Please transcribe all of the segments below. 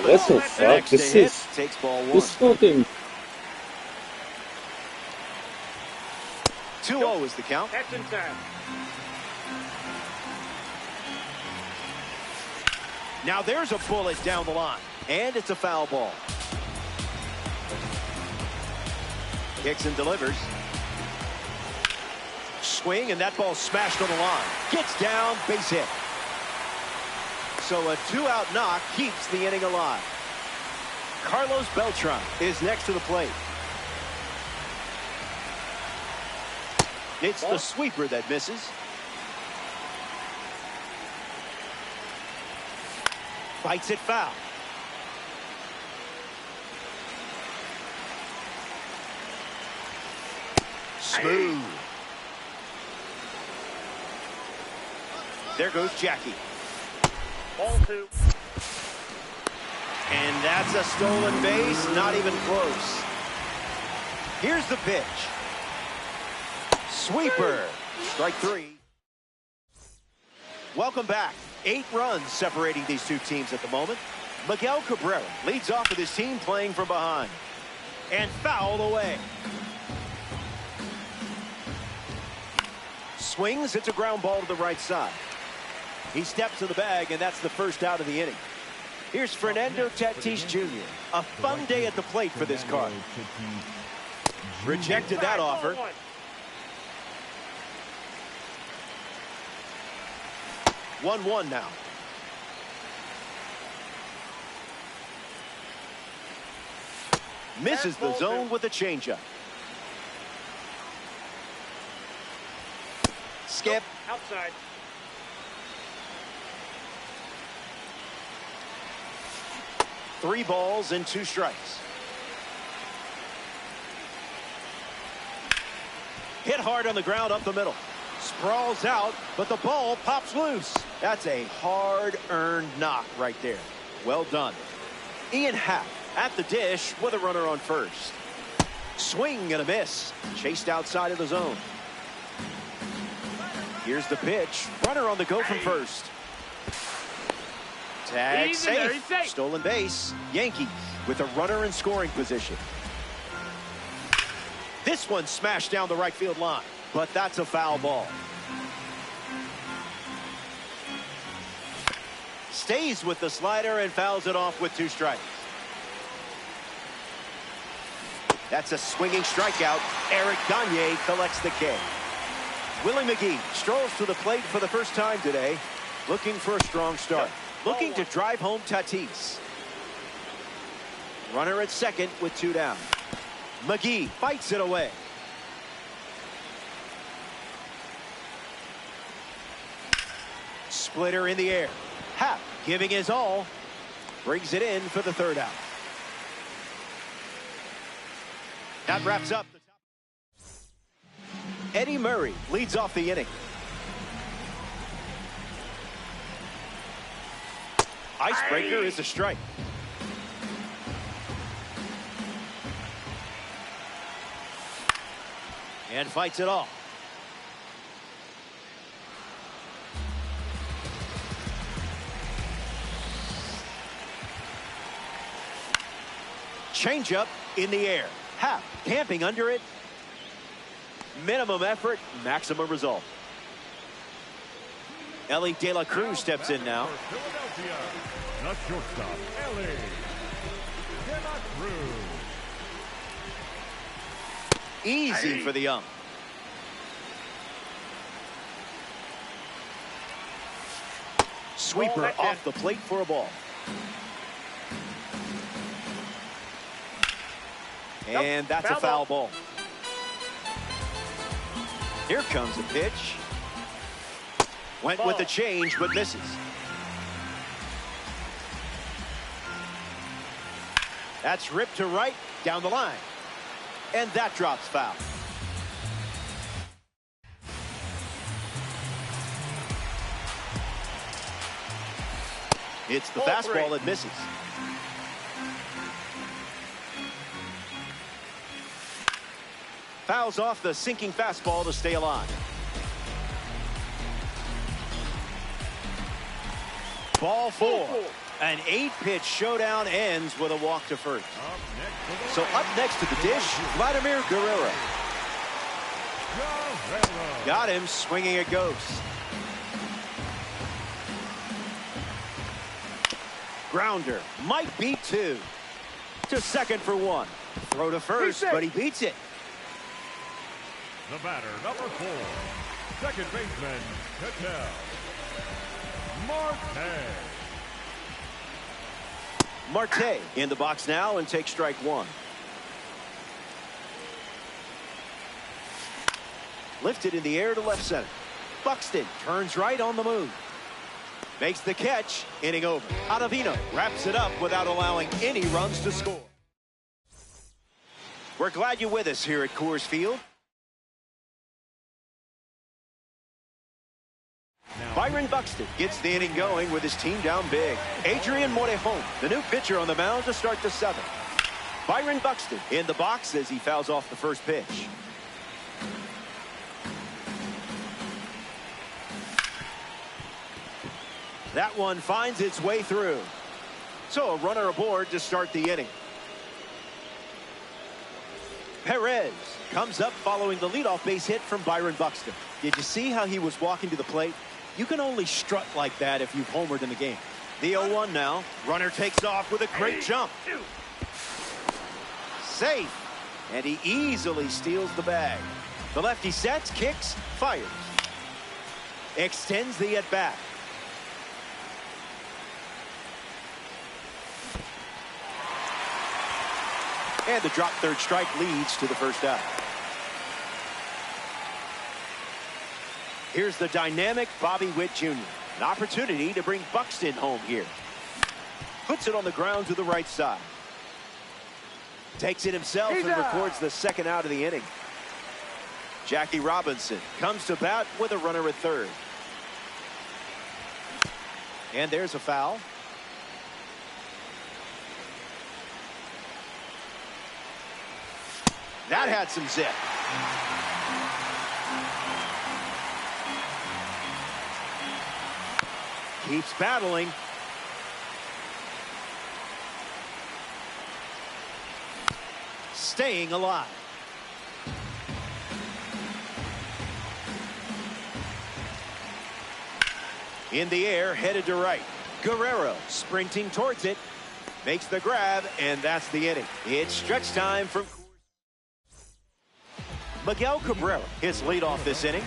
That's so fuck. Takes ball one. This fucking. 2-0 is the count. That's in time. Now there's a bullet down the line, and it's a foul ball. Kicks and delivers. Swing, and that ball smashed on the line. Gets down, base hit. So a 2-out knock keeps the inning alive. Carlos Beltran is next to the plate. It's the sweeper that misses. Fights it foul. Smooth. There goes Jackie. Ball 2. And that's a stolen base, not even close. Here's the pitch. Sweeper. Strike 3. Welcome back. 8 runs separating these two teams at the moment. Miguel Cabrera leads off with his team playing from behind. And fouled away. Swings. It's a ground ball to the right side. He steps to the bag, and that's the first out of the inning. Here's Fernando Tatis Jr. A fun day at the plate for this card. Rejected that offer. 1-1 now. Misses the zone with a changeup. Skip. Outside. Three balls and 2 strikes. Hit hard on the ground up the middle. Sprawls out, but the ball pops loose. That's a hard-earned knock right there. Well done. Ian Happ at the dish with a runner on first. Swing and a miss. Chased outside of the zone. Here's the pitch. Runner on the go from first. Tag safe. Stolen base. Yankees with a runner in scoring position. This one smashed down the right field line, but that's a foul ball. Stays with the slider and fouls it off with 2 strikes. That's a swinging strikeout. Eric Gagne collects the K. Willie McGee strolls to the plate for the first time today, looking for a strong start. Looking to drive home Tatis. Runner at second with 2 down. McGee fights it away. Splitter in the air. Happ giving his all. Brings it in for the 3rd out. That wraps up the top. Eddie Murray leads off the inning. Icebreaker is a strike. And fights it off. Changeup in the air. Happ camping under it. Minimum effort, maximum result. Ellie De La Cruz steps in now. Philadelphia, the shortstop, Ellie De La Cruz. Easy for the ump. Sweeper off the plate for a ball. And that's a foul ball. Here comes a pitch. Went with the change, but misses. That's ripped to right, down the line. And that drops foul. It's the fastball that misses. Fouls off the sinking fastball to stay alive. Ball 4. An 8-pitch showdown ends with a walk to first. So up next to the dish, Vladimir Guerrero. Got him swinging a ghost. Grounder might beat 2. To second for 1. Throw to first, but he beats it. The batter, number 4, second baseman, Ketel Marte. Marte in the box now and takes strike 1. Lifted in the air to left center. Buxton turns right on the move. Makes the catch, inning over. Ottavino wraps it up without allowing any runs to score. We're glad you're with us here at Coors Field. Byron Buxton gets the inning going with his team down big. Adrian Morejon, the new pitcher on the mound to start the 7th. Byron Buxton in the box as he fouls off the first pitch. That one finds its way through. So a runner aboard to start the inning. Perez comes up following the leadoff base hit from Byron Buxton. Did you see how he was walking to the plate? You can only strut like that if you've homered in the game. The 0-1 now. Runner takes off with a great jump. Safe. And he easily steals the bag. The lefty sets, kicks, fires. Extends the at-bat. And the drop third strike leads to the first out. Here's the dynamic Bobby Witt Jr. An opportunity to bring Buxton home here. Puts it on the ground to the right side. Takes it himself and records the second out of the inning. Jackie Robinson comes to bat with a runner at third. And there's a foul. That had some zip. Keeps battling. Staying alive. In the air, headed to right. Guerrero sprinting towards it. Makes the grab, and that's the inning. It's stretch time from Miguel Cabrera, his leadoff this inning.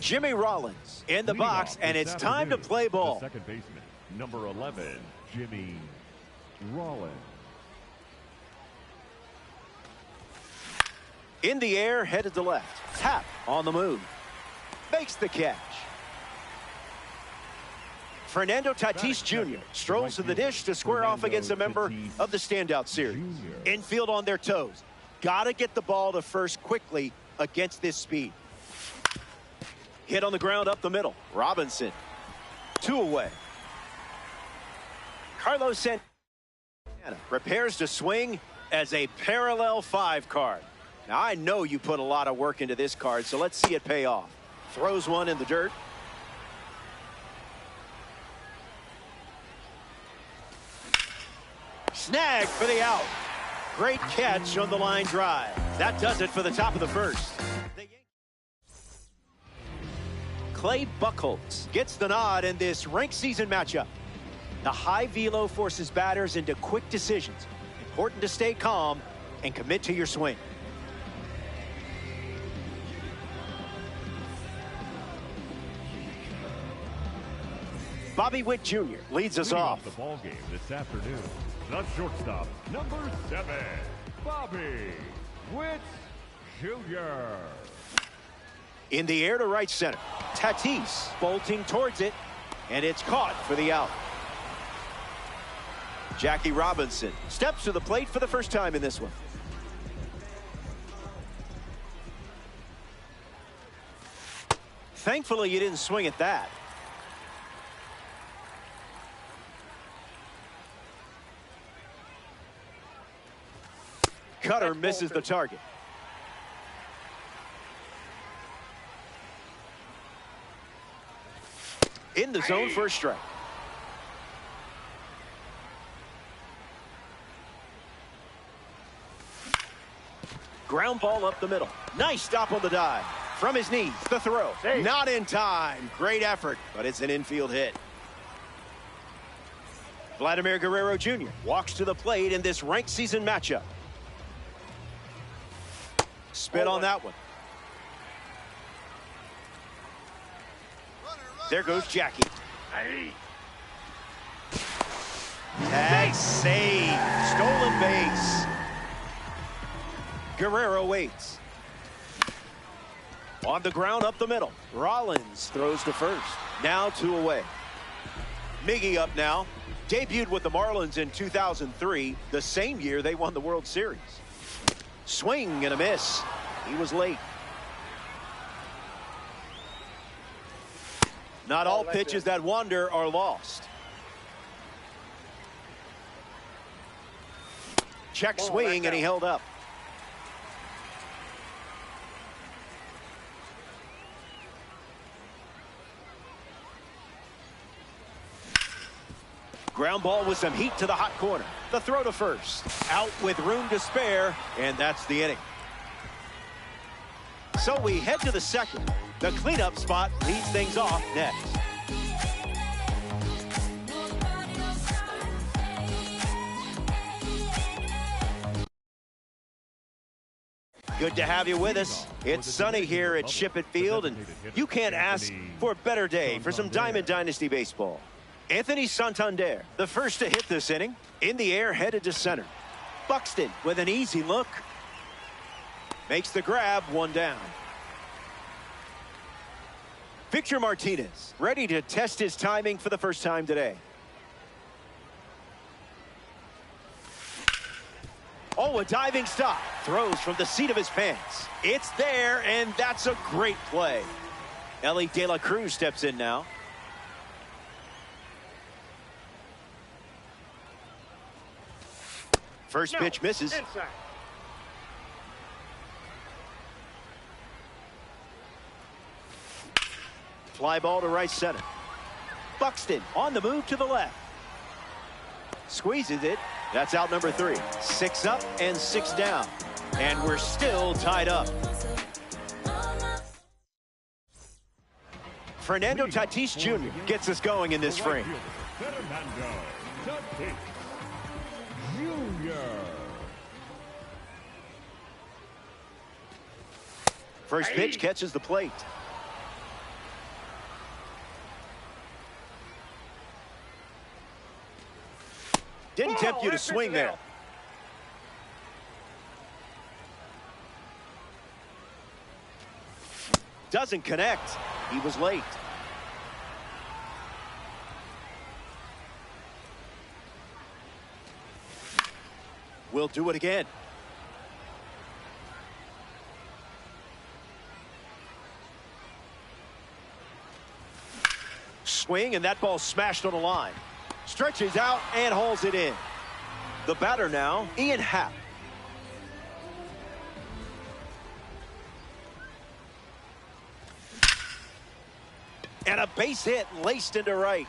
Jimmy Rollins in the box, and it's time to play ball. Second baseman, number 11, Jimmy Rollins. In the air, headed to left. Tap on the move. Makes the catch. Fernando Tatis Jr. strolls to the dish to square off against a member of the standout series. Infield on their toes. Gotta get the ball to first quickly against this speed. Hit on the ground up the middle. Robinson. 2 away. Carlos Santana prepares to swing as a parallel 5 card. Now, I know you put a lot of work into this card, so let's see it pay off. Throws one in the dirt. Snag for the out. Great catch on the line drive. That does it for the top of the first. Clay Buchholz gets the nod in this ranked season matchup. The high velo forces batters into quick decisions. Important to stay calm and commit to your swing. Bobby Witt Jr. leads us off. The ball game this afternoon. The shortstop, number 7, Bobby Witt Jr. In the air to right center. Tatis bolting towards it, and it's caught for the out. Jackie Robinson steps to the plate for the first time in this one. Thankfully, you didn't swing at that. Cutter misses the target. In the zone for a strike. Ground ball up the middle. Nice stop on the dive. From his knees, the throw. Not in time. Great effort, but it's an infield hit. Vladimir Guerrero Jr. walks to the plate in this ranked season matchup. Spit on that one. There goes Jackie. Tag save. Stolen base. Guerrero waits. On the ground up the middle. Rollins throws to first. Now 2 away. Miggy up now. Debuted with the Marlins in 2003, the same year they won the World Series. Swing and a miss. He was late. Not all pitches that wander are lost. Check swing, and he held up. Ground ball with some heat to the hot corner. The throw to first. Out with room to spare, and that's the inning. So we head to the second. The cleanup spot leads things off next. Good to have you with us. It's sunny here at Shippett Field, and you can't ask for a better day for some Diamond Dynasty baseball. Anthony Santander, the first to hit this inning. In the air, headed to center. Buxton with an easy look. Makes the grab, 1 down. Victor Martinez, ready to test his timing for the first time today. Oh, a diving stop. Throws from the seat of his pants. It's there, and that's a great play. Ellie De La Cruz steps in now. First pitch misses. Inside. Fly ball to right center. Buxton on the move to the left. Squeezes it. That's out number 3. 6 up and 6 down. And we're still tied up. Fernando Tatis Jr. gets us going in this frame. Fernando Tatis Jr. First pitch catches the plate. Didn't tempt you to swing there. Doesn't connect. He was late. We'll do it again. Swing, and that ball smashed on the line. Stretches out and hauls it in. The batter now, Ian Happ. And a base hit laced into right.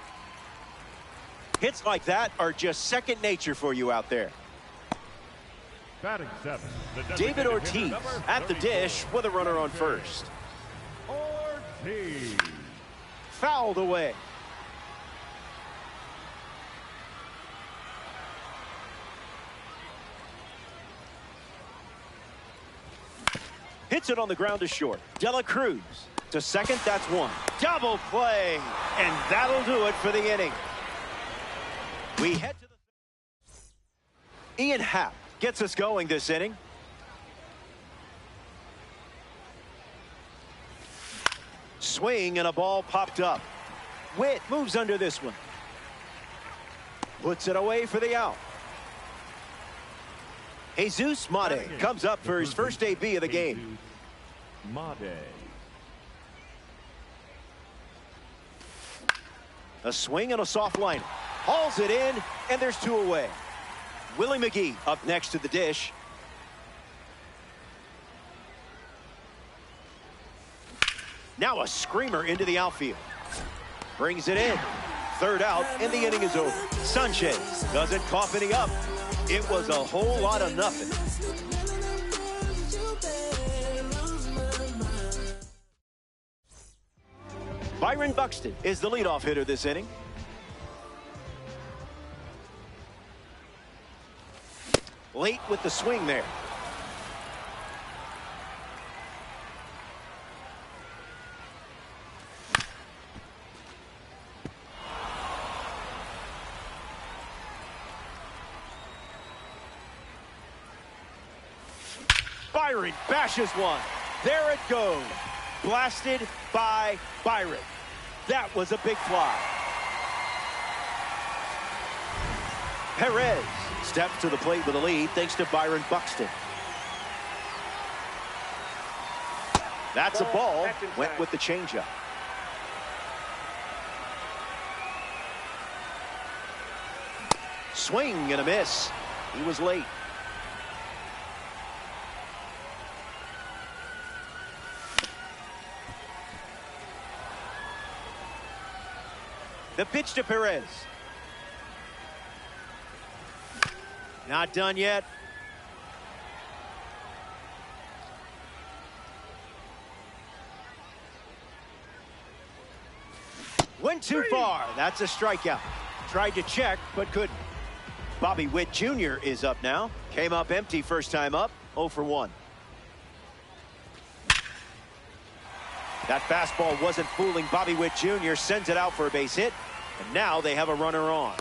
Hits like that are just second nature for you out there. Batting seven, David Ortiz at the dish with a runner on first. Ortiz. Fouled away. Hits it on the ground to short. De La Cruz to second. That's one. Double play. And that'll do it for the inning. We head to the... Ian Happ gets us going this inning. Swing, and a ball popped up. Witt moves under this one. Puts it away for the out. Jesus Mate comes up for his first AB of the game. Mate. A swing and a soft line. Hauls it in, and there's two away. Willie McGee up next to the dish. Now a screamer into the outfield. Brings it in. Third out, and the inning is over. Sanchez doesn't cough any up. It was a whole lot of nothing. Byron Buxton is the leadoff hitter this inning. Late with the swing there. Byron bashes one. There it goes. Blasted by Byron. That was a big fly. Perez steps to the plate with a lead thanks to Byron Buxton. That's a ball. Went with the changeup. Swing and a miss. He was late. The pitch to Perez. Not done yet. Went too far. That's a strikeout. Tried to check, but couldn't. Bobby Witt Jr. is up now. Came up empty first time up. 0 for 1. That fastball wasn't fooling Bobby Witt Jr. Sends it out for a base hit. And now they have a runner on.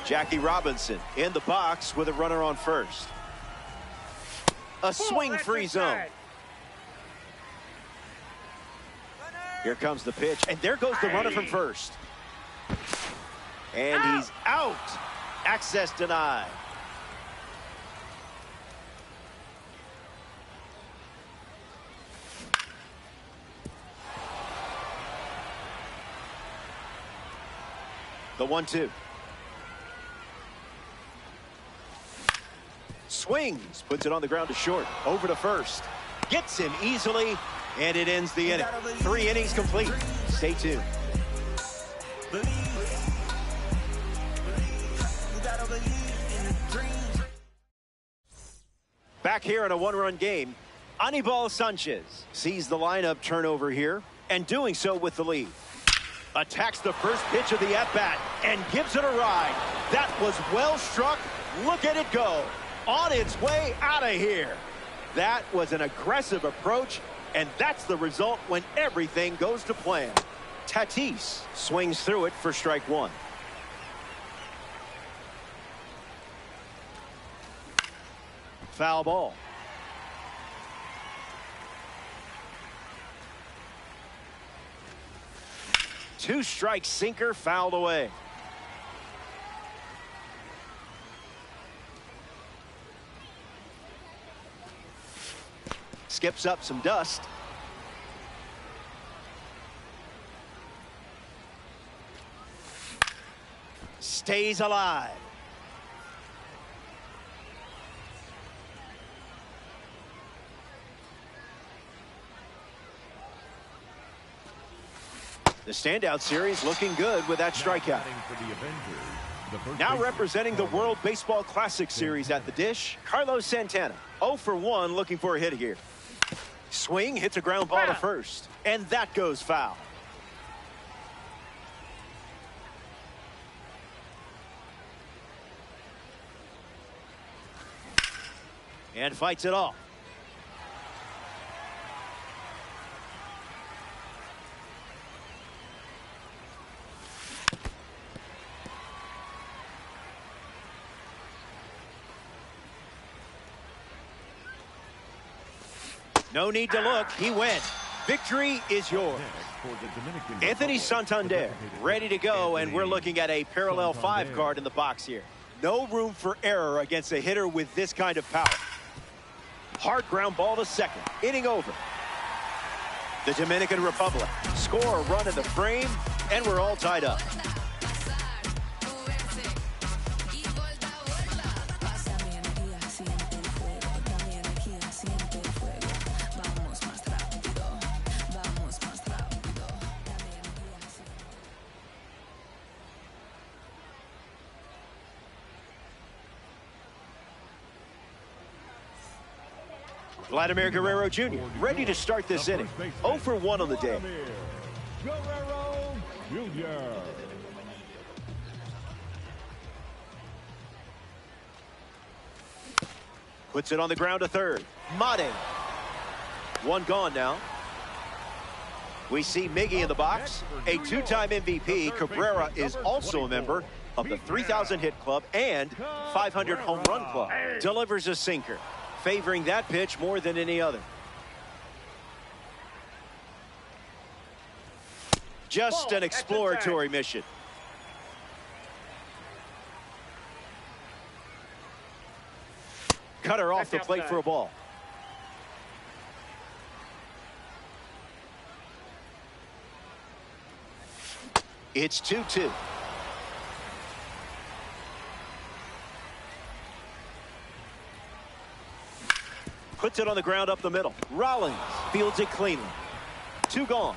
Jackie Robinson in the box with a runner on first. A swing-free zone. Here comes the pitch, and there goes the runner from first. And he's out. Access denied. The 1-2. Swings, puts it on the ground to short. Over to first. Gets him easily, and it ends the inning. 3 innings complete. Stay tuned. Back here in a 1-run game, Anibal Sanchez sees the lineup turnover here, and doing so with the lead. Attacks the first pitch of the at-bat and gives it a ride. That was well struck. Look at it go. On its way out of here. That was an aggressive approach, and that's the result when everything goes to plan. Tatis swings through it for strike 1. Foul ball. Two-strike sinker fouled away. skips up some dust. Stays alive. The standout series looking good with that strikeout. Now representing the World Baseball Classic Series at the dish, Carlos Santana. 0 for 1 looking for a hit here. Swing, hits a ground ball to first. And that goes foul. And fights it off. No need to look. He went. Victory is yours. Anthony Santander ready to go, and we're looking at a parallel 5 card in the box here. No room for error against a hitter with this kind of power. Hard ground ball to second. Inning over. The Dominican Republic score a run in the frame, and we're all tied up. Vladimir Guerrero Jr. ready to start this inning. 0 for 1 on the day. Guerrero Jr. Puts it on the ground to third. Mate. One gone now. We see Miggy in the box. A 2-time MVP, Cabrera is also a member of the 3,000 hit club and 500 home run club. Delivers a sinker, favoring that pitch more than any other. Just an exploratory mission. Cutter off the plate for a ball. It's 2-2. Puts it on the ground up the middle. Rollins fields it cleanly. 2 gone.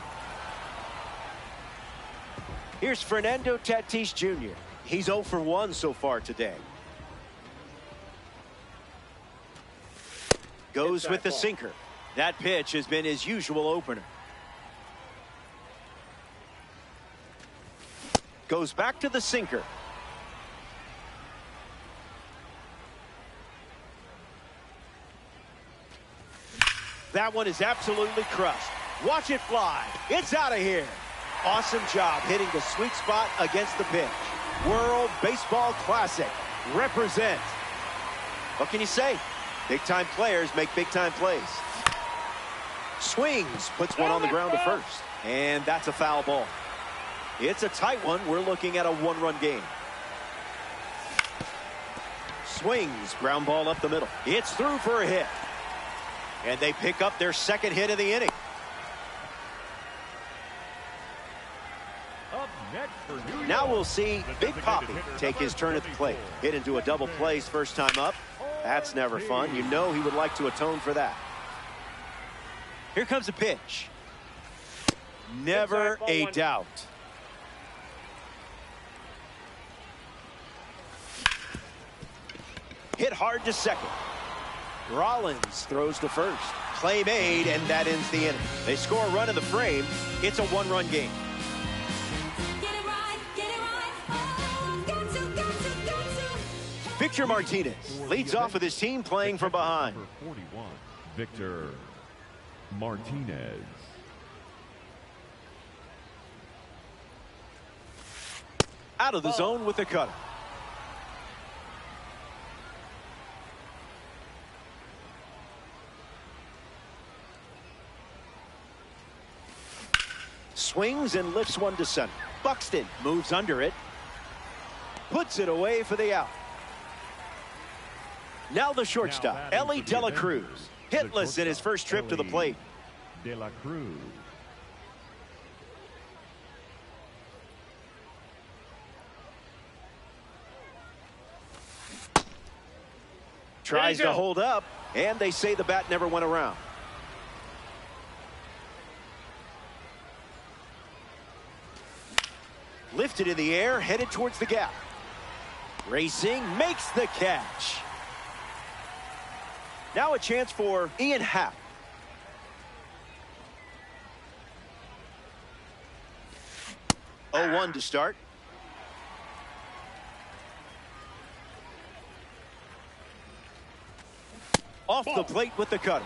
Here's Fernando Tatis Jr. He's 0 for 1 so far today. Goes with the sinker. That pitch has been his usual opener. Goes back to the sinker. That one is absolutely crushed. Watch it fly. It's out of here. Awesome job hitting the sweet spot against the pitch. World Baseball Classic. Represent. What can you say? Big-time players make big-time plays. Swings. Puts one on the ground to first. And that's a foul ball. It's a tight one. We're looking at a 1-run game. Swings. Ground ball up the middle. It's through for a hit. And they pick up their second hit of the inning. Now we'll see Big Poppy take his turn at the plate. Hit into a double play first time up. That's never fun. You know he would like to atone for that. Here comes a pitch. Never a doubt. Hit hard to second. Rollins throws to first. Play made, and that ends the inning. They score a run in the frame. It's a 1-run game. Victor Martinez leads off with his team playing from behind. 41, Victor Martinez. Out of the zone with the cutter. Swings and lifts one to center. Buxton moves under it. Puts it away for the out. Now the shortstop, Elly De La Cruz. hitless in his first trip to the plate. De La Cruz. Tries to hold up, and they say the bat never went around. Lifted in the air, headed towards the gap. Racing, makes the catch. Now a chance for Ian Happ. Oh, 0-1 to start. Off the plate with the cutter.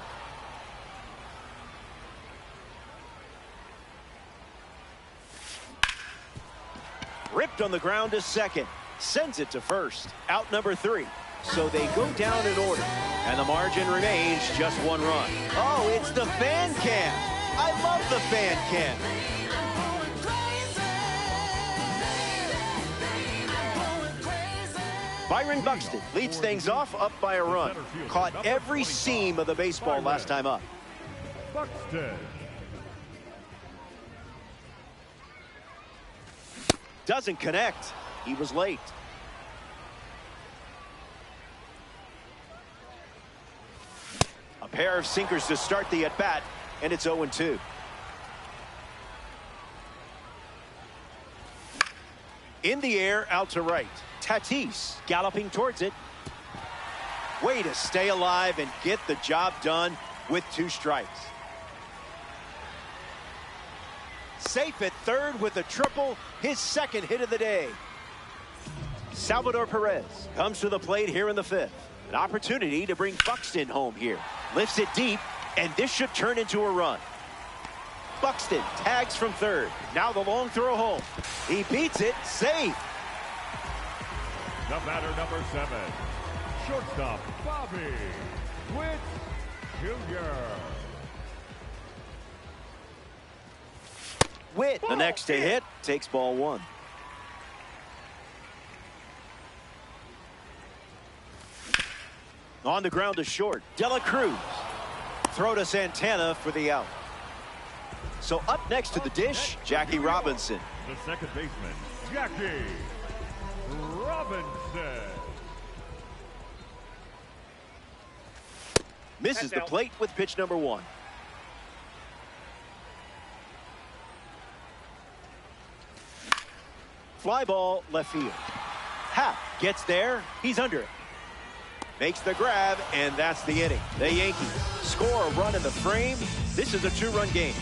Ripped on the ground to second. Sends it to first. Out number 3. So they go down in order. And the margin remains just 1 run. Oh, it's the fan cam. I love the fan cam. Byron Buxton leads things off up by a run. Caught every seam of the baseball last time up. Buxton. Doesn't connect. He was late. A pair of sinkers to start the at-bat, and it's 0-2. In the air, out to right. Tatis galloping towards it. Way to stay alive and get the job done with 2 strikes. Safe at third with a triple, his second hit of the day. Salvador Perez comes to the plate here in the 5th. An opportunity to bring Buxton home here. Lifts it deep, and this should turn into a run. Buxton tags from third. Now the long throw home. He beats it, safe. The batter, number 7, shortstop Bobby Witt Jr. Witt, the next to hit, takes ball 1. On the ground to short, De La Cruz. Throw to Santana for the out. So up next to the dish, Jackie Robinson. The second baseman, Jackie Robinson. Misses the plate with pitch number 1. Fly ball left field. Happ gets there. He's under it. Makes the grab, and that's the inning. The Yankees score a run in the frame. This is a 2-run game.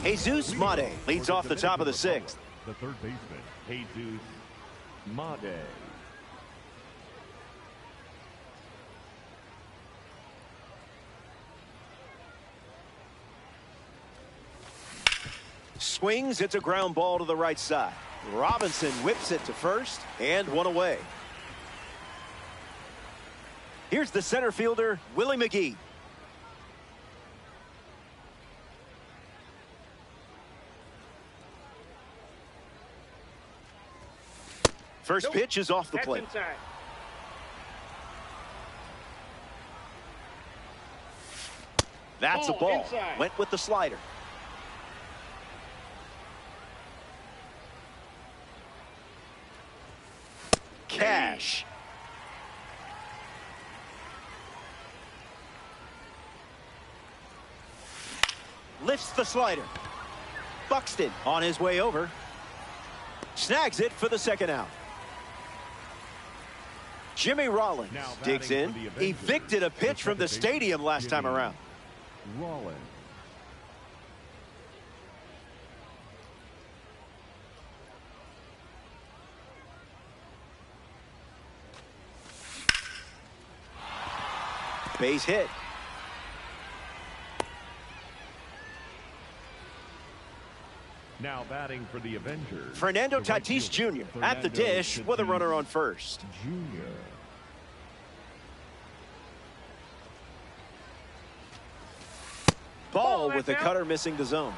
Jesus Made leads off the top of the 6th. The third baseman, Jesus Made. Swings, it's a ground ball to the right side. Robinson whips it to first, and 1 away. Here's the center fielder, Willie McGee. First pitch is off the plate. That's a ball. Went with the slider. Cash. Lifts the slider. Buxton on his way over. Snags it for the second out. Jimmy Rollins digs in. Evicted a pitch from the stadium last time around. Rollins. Base hit. Now batting for the Avengers, Fernando Tatis Jr. at the dish with a runner on first. Jr. Ball with the cutter missing the zone.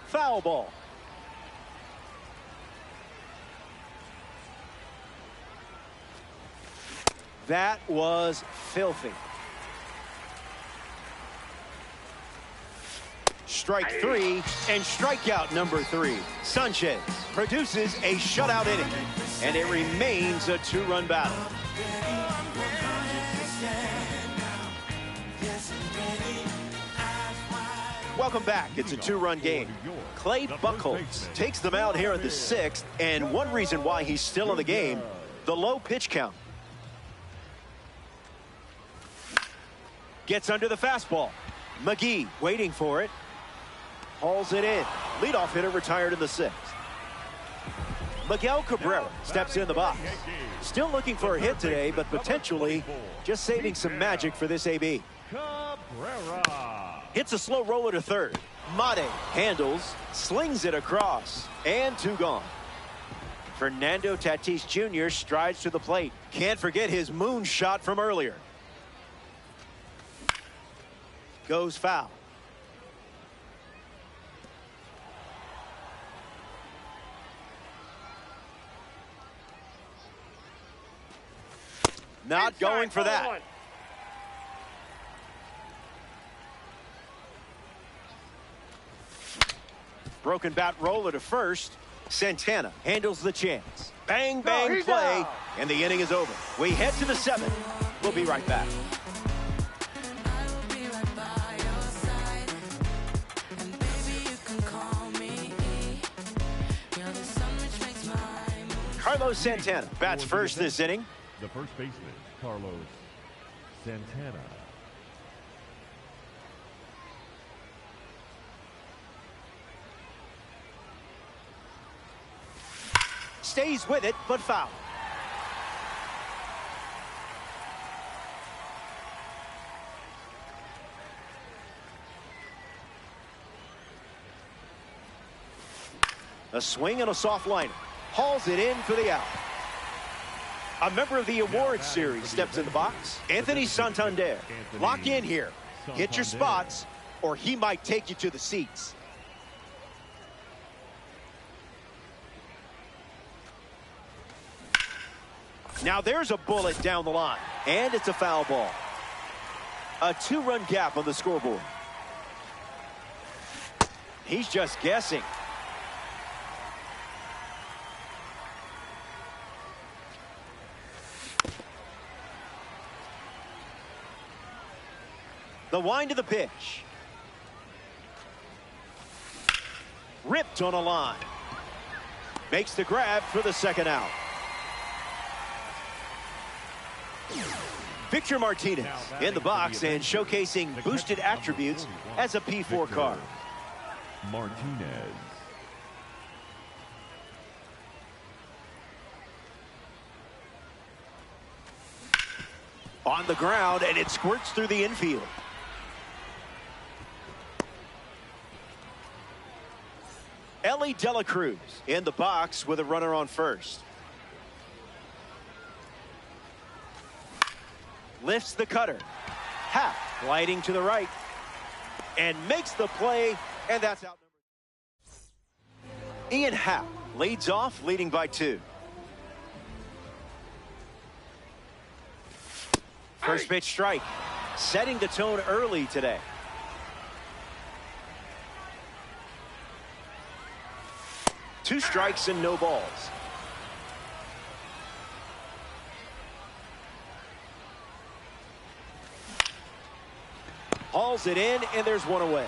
Foul ball. That was filthy. Strike three and strikeout number 3. Sanchez produces a shutout inning, and it remains a 2-run battle. Welcome back. It's a 2-run game. Clay Buchholz takes them out here in the 6th, and one reason why he's still in the game, the low pitch count. Gets under the fastball. McGee waiting for it. Hauls it in. Leadoff hitter retired in the 6th. Miguel Cabrera steps in the box. Still looking for a hit today, but potentially just saving some magic for this AB. Cabrera Hits a slow roller to third. Mate handles, slings it across, and 2 gone. Fernando Tatis Jr. strides to the plate. Can't forget his moonshot from earlier. Goes foul. Not going for that. Broken bat roller to first. Santana handles the chance. Bang, bang play, and the inning is over. We head to the 7th. We'll be right back. Carlos Santana bats first this inning. The first baseman, Carlos Santana. Stays with it, but foul. A swing and a soft liner. Hauls it in for the out. A member of the awards series steps in the box. Anthony Santander. Lock in here. Hit your spots, or he might take you to the seats. Now there's a bullet down the line, and it's a foul ball. A 2-run gap on the scoreboard. He's just guessing. The wind of the pitch. Ripped on a line. Makes the grab for the 2nd out. Victor Martinez in the box and showcasing boosted attributes as a P4 card. Martinez. On the ground, and it squirts through the infield. Elly De La Cruz in the box with a runner on first. Lifts the cutter. Happ gliding to the right. And makes the play, and that's out. Ian Happ leads off, leading by 2. First pitch strike. Setting the tone early today. Two strikes and no balls. Hauls it in, and there's one away.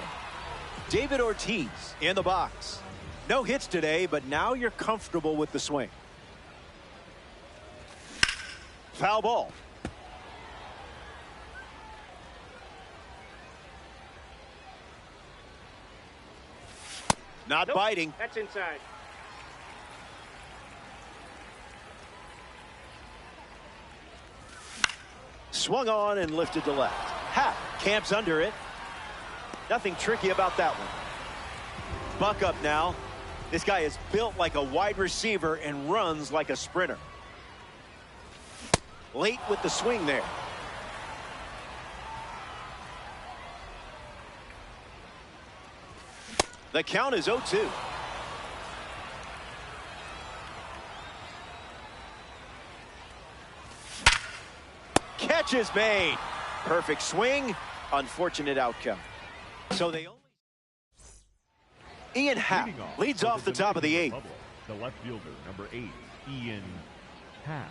David Ortiz in the box. No hits today, but now you're comfortable with the swing. Foul ball. Not biting. That's inside. Swung on and lifted to left. Happ camps under it. Nothing tricky about that one. Buck up now. This guy is built like a wide receiver and runs like a sprinter. Late with the swing there. The count is 0-2. catch is made. Perfect swing, unfortunate outcome. So they only... Ian Happ leads off the top of the 8th. The left fielder, number 8, Ian Happ.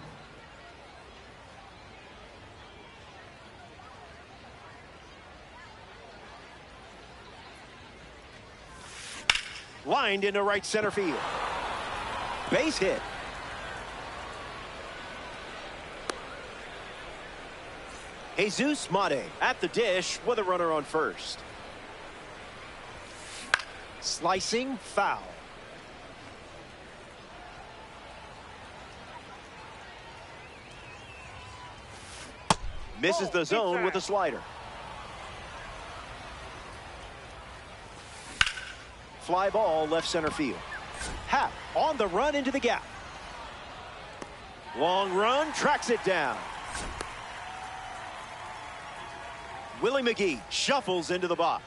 Lined into right center field. Base hit. Jesus Mate at the dish with a runner on first. Slicing foul. Misses the zone with a slider. Fly ball left center field. Happ on the run into the gap. Long run, tracks it down. Willie McGee shuffles into the box.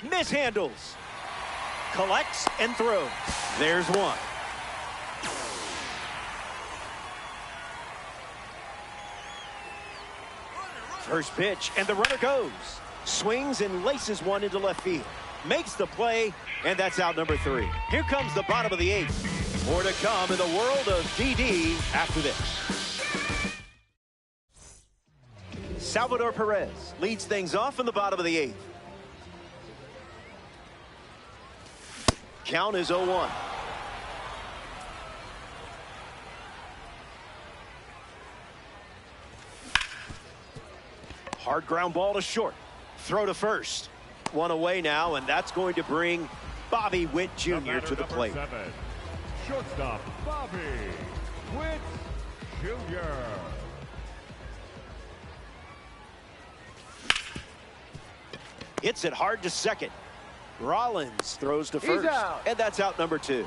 Mishandles. Collects and throws. There's one. First pitch, and the runner goes. Swings and laces one into left field. Makes the play, and that's out number 3. Here comes the bottom of the 8th. More to come in the world of DD after this. Salvador Perez leads things off in the bottom of the 8th. Count is 0-1. Hard ground ball to short. Throw to first. One away now, and that's going to bring Bobby Witt Jr. to the plate. 7, shortstop Bobby Witt Jr. Hits it hard to second. Rollins throws to first, and that's out number 2.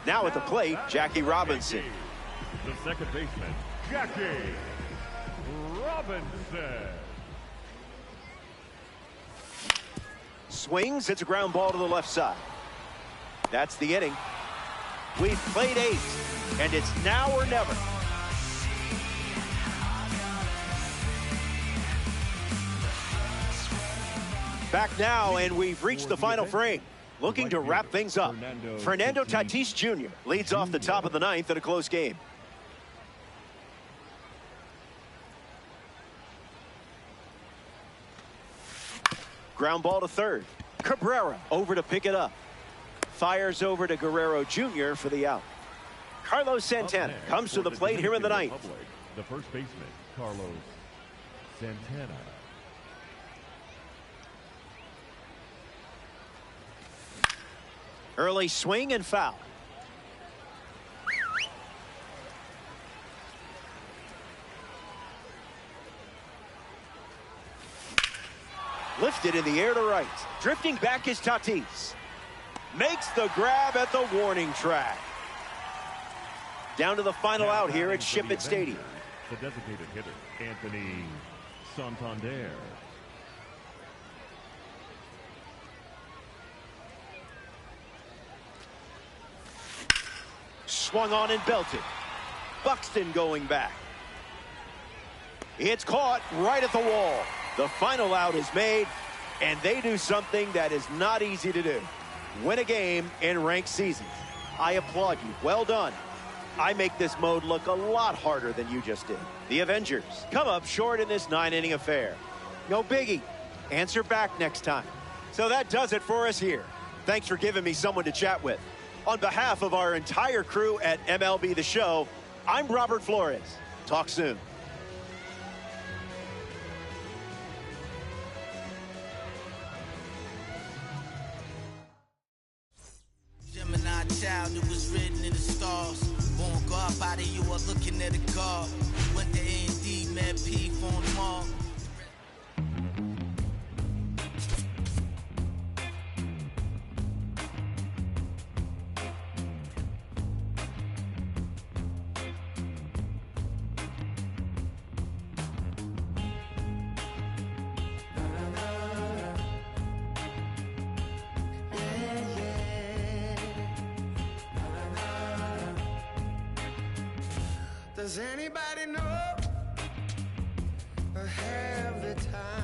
Now at the plate, Jackie Robinson. The second baseman, Jackie Robinson. Swings, hits a ground ball to the left side. That's the inning. We've played 8, and it's now or never. Back now, and we've reached the final frame. Looking to wrap things up. Fernando Tatis Jr. leads off the top of the 9th in a close game. Ground ball to third. Cabrera over to pick it up. Fires over to Guerrero Jr. for the out. Carlos Santana comes to the plate here in the 9th. The first baseman, Carlos Santana. Early swing and foul. Lifted in the air to right. Drifting back is Tatis. Makes the grab at the warning track. Down to the final out here at Shipment Stadium. The designated hitter, Anthony Santander. Swung on and belted. Buxton going back. It's caught right at the wall. The final out is made, and they do something that is not easy to do. Win a game in ranked seasons. I applaud you. Well done. I make this mode look a lot harder than you just did. The Avengers come up short in this 9-inning affair. No biggie. Answer back next time. So that does it for us here. Thanks for giving me someone to chat with. On behalf of our entire crew at MLB The Show, I'm Robert Flores. Talk soon. Gemini child, it was written in the stars. Won't go up out of you are looking at a car. Went to A&D, met P, phone them all. Does anybody know or have the time?